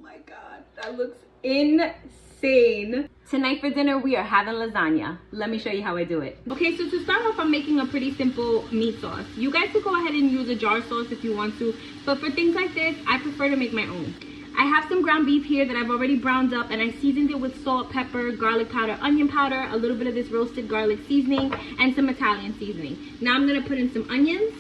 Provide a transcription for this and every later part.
my God, that looks insane. Tonight for dinner, we are having lasagna. Let me show you how I do it. Okay, so to start off, I'm making a pretty simple meat sauce. You guys could go ahead and use a jar sauce if you want to, but for things like this, I prefer to make my own. I have some ground beef here that I've already browned up, and I seasoned it with salt, pepper, garlic powder, onion powder, a little bit of this roasted garlic seasoning, and some Italian seasoning. Now I'm gonna put in some onions,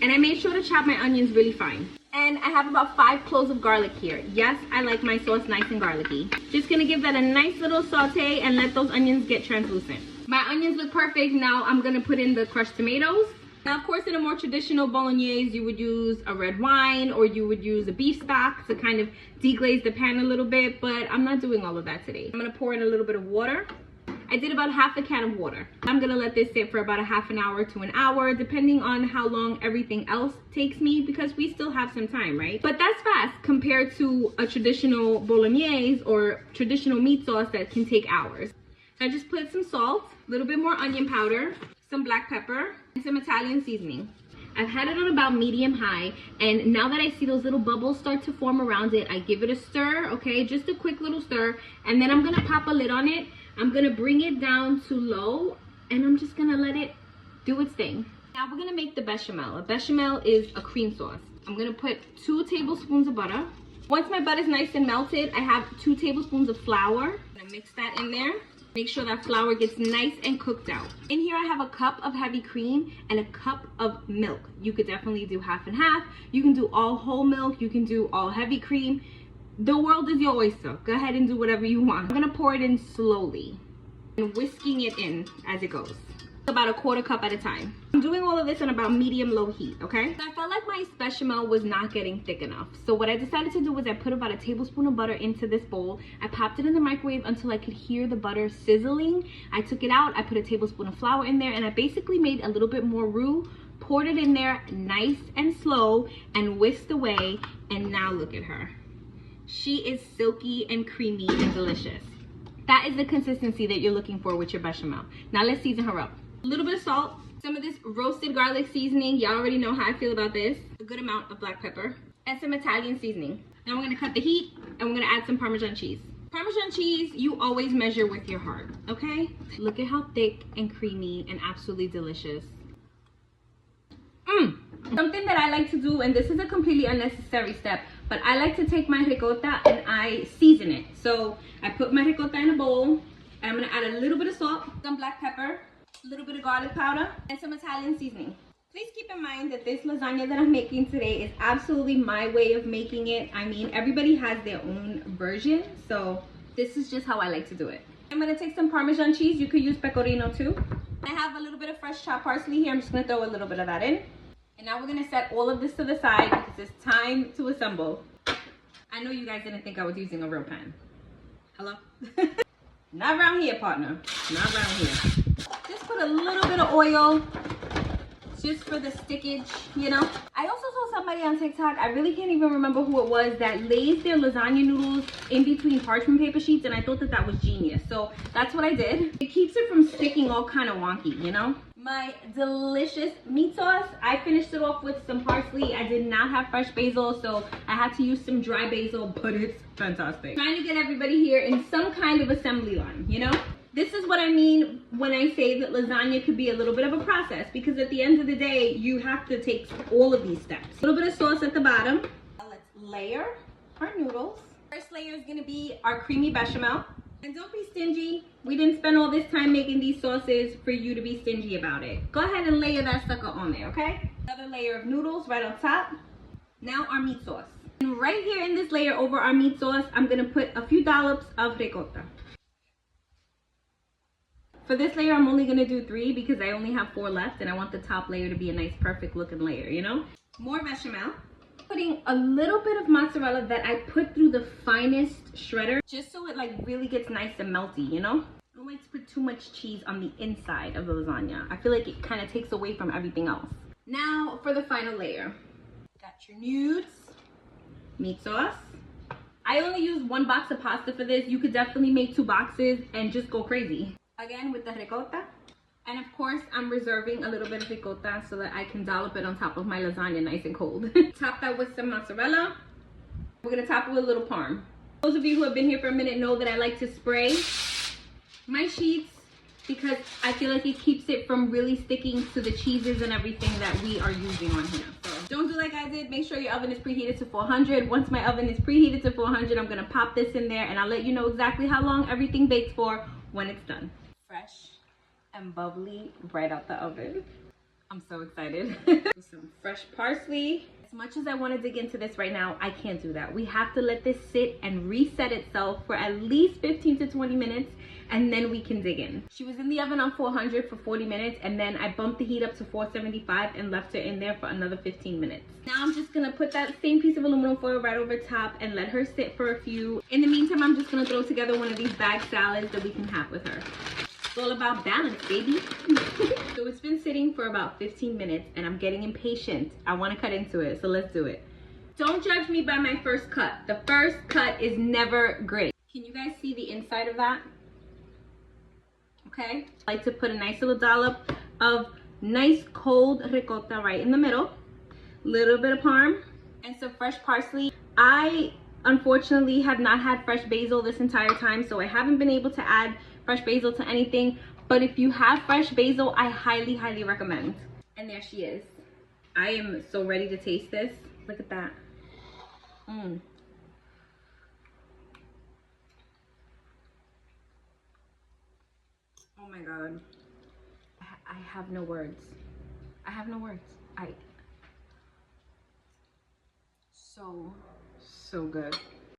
and I made sure to chop my onions really fine. And I have about 5 cloves of garlic here. Yes, I like my sauce nice and garlicky. Just gonna give that a nice little saute and let those onions get translucent. My onions look perfect. Now I'm gonna put in the crushed tomatoes. Now, of course, in a more traditional bolognese, you would use a red wine or you would use a beef stock to kind of deglaze the pan a little bit, but I'm not doing all of that today. I'm gonna pour in a little bit of water. I did about half a can of water. I'm gonna let this sit for about a half an hour to an hour, depending on how long everything else takes me, because we still have some time, right? But that's fast compared to a traditional bolognese or traditional meat sauce that can take hours. So I just put some salt, a little bit more onion powder, some black pepper, and some Italian seasoning. I've had it on about medium high, and now that I see those little bubbles start to form around it, I give it a stir, okay? Just a quick little stir, and then I'm gonna pop a lid on it. I'm gonna bring it down to low, and I'm just gonna let it do its thing. Now we're gonna make the bechamel. A bechamel is a cream sauce. I'm gonna put 2 tablespoons of butter. Once my butter is nice and melted, I have 2 tablespoons of flour. I'm gonna mix that in there. Make sure that flour gets nice and cooked out. In here I have a cup of heavy cream and a cup of milk. You could definitely do half and half. You can do all whole milk. You can do all heavy cream. The world is your oyster. Go ahead and do whatever you want. I'm gonna pour it in slowly and whisking it in as it goes. About a 1/4 cup at a time. I'm doing all of this on about medium-low heat, okay? So I felt like my bechamel was not getting thick enough. So what I decided to do was I put about a tablespoon of butter into this bowl. I popped it in the microwave until I could hear the butter sizzling. I took it out, I put a tablespoon of flour in there, and I basically made a little bit more roux, poured it in there nice and slow, and whisked away, and now look at her. She is silky and creamy and delicious. That is the consistency that you're looking for with your bechamel. Now let's season her up. A little bit of salt, some of this roasted garlic seasoning. Y'all already know how I feel about this. A good amount of black pepper and some Italian seasoning. Now we're gonna cut the heat and we're gonna add some Parmesan cheese. Parmesan cheese, you always measure with your heart, okay? Look at how thick and creamy and absolutely delicious. Something that I like to do, and this is a completely unnecessary step, but I like to take my ricotta and I season it. So I put my ricotta in a bowl and I'm gonna add a little bit of salt, some black pepper, a little bit of garlic powder, and some Italian seasoning. Please keep in mind that this lasagna that I'm making today is absolutely my way of making it. I mean, everybody has their own version, so this is just how I like to do it. I'm gonna take some Parmesan cheese. You could use pecorino too. I have a little bit of fresh chopped parsley here. I'm just gonna throw a little bit of that in. And now we're gonna set all of this to the side because it's time to assemble. I know you guys didn't think I was using a real pan. Hello? Not around here, partner. Not around here. Just put a little bit of oil just for the stickage, you know. I also saw somebody on TikTok, I really can't even remember who it was, that lays their lasagna noodles in between parchment paper sheets, and I thought that that was genius. So that's what I did. It keeps it from sticking all kind of wonky, you know. My delicious meat sauce, I finished it off with some parsley. I did not have fresh basil, so I had to use some dry basil, but it's fantastic. Trying to get everybody here in some kind of assembly line, you know? This is what I mean when I say that lasagna could be a little bit of a process, because at the end of the day, you have to take all of these steps. A little bit of sauce at the bottom. Now let's layer our noodles. First layer is gonna be our creamy bechamel. And don't be stingy. We didn't spend all this time making these sauces for you to be stingy about it. Go ahead and layer that sucker on there, okay? Another layer of noodles right on top. Now our meat sauce. And right here in this layer over our meat sauce, I'm gonna put a few dollops of ricotta. For this layer, I'm only gonna do 3 because I only have 4 left and I want the top layer to be a nice, perfect looking layer, you know? More bechamel. Putting a little bit of mozzarella that I put through the finest shredder, just so it like really gets nice and melty, you know? I don't like to put too much cheese on the inside of the lasagna. I feel like it kind of takes away from everything else. Now for the final layer. Got your nudes, meat sauce. I only use 1 box of pasta for this. You could definitely make 2 boxes and just go crazy. Again with the ricotta. And of course, I'm reserving a little bit of ricotta so that I can dollop it on top of my lasagna nice and cold. Top that with some mozzarella. We're gonna top it with a little parm. Those of you who have been here for a minute know that I like to spray my sheets because I feel like it keeps it from really sticking to the cheeses and everything that we are using on here. So don't do like I did. Make sure your oven is preheated to 400. Once my oven is preheated to 400, I'm gonna pop this in there and I'll let you know exactly how long everything bakes for when it's done. Fresh and bubbly right out the oven. I'm so excited. Some fresh parsley. As much as I want to dig into this right now, I can't do that. We have to let this sit and reset itself for at least 15 to 20 minutes and then we can dig in. She was in the oven on 400 for 40 minutes and then I bumped the heat up to 475 and left her in there for another 15 minutes. Now I'm just gonna put that same piece of aluminum foil right over top and let her sit for a few. In the meantime, I'm just gonna throw together one of these bag salads that we can have with her. It's all about balance, baby. So it's been sitting for about 15 minutes and I'm getting impatient. I want to cut into it, so let's do it. Don't judge me by my first cut. The first cut is never great. Can you guys see the inside of that? Okay. I like to put a nice little dollop of nice cold ricotta right in the middle. Little bit of parm and some fresh parsley. I unfortunately have not had fresh basil this entire time, so I haven't been able to add fresh basil to anything, but if you have fresh basil, I highly recommend. And there she is. I am so ready to taste this. Look at that. Oh my god. I have no words. I have no words. So good.